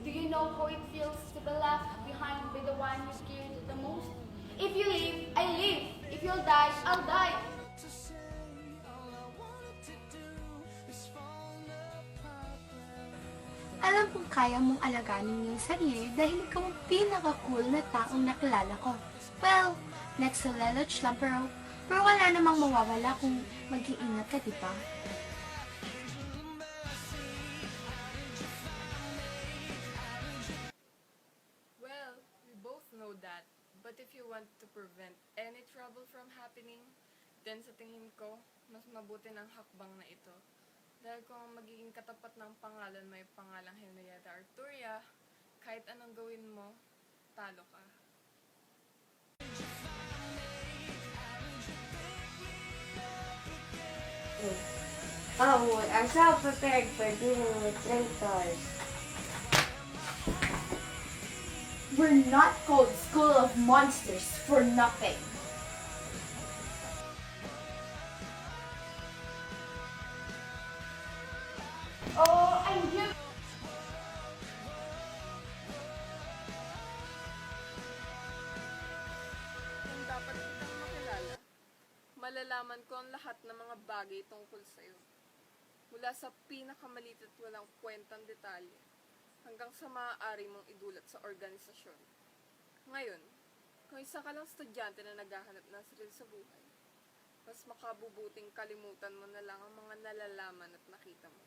Do you know how it feels to be left behind by the one you cared the most? If you live, I live. If you'll die, I'll die. Alam kong kaya mong alaganin yung sarili dahil ikaw ang pinaka-cool na taong nakilala ko. Well, next to Leloch lang pero wala namang mawawala kung mag-iingat ka, di ba? Well, we both know that. But if you want to prevent any trouble from happening, then sa tingin ko, mas mabuti ng hakbang na ito. Dahil kung ang magiging katapat ng pangalan may pangalang Henrietta Arturia, kahit anong gawin mo, talo ka. Oh, I'm so prepared for dealing with traitors. We're not called School of Monsters for nothing. Oh, I'm here. Kung dapat kitang makilala, malalaman ko ang lahat ng mga bagay tungkol sa'yo. Mula sa pinakamaliit at walang kwentang detalye, hanggang sa maaari mong idulot sa organisasyon. Ngayon, kung isa ka lang estudyante na naghahanap ng sarili sa buhay, mas makabubuting kalimutan mo na lang ang mga nalalaman at nakita mo.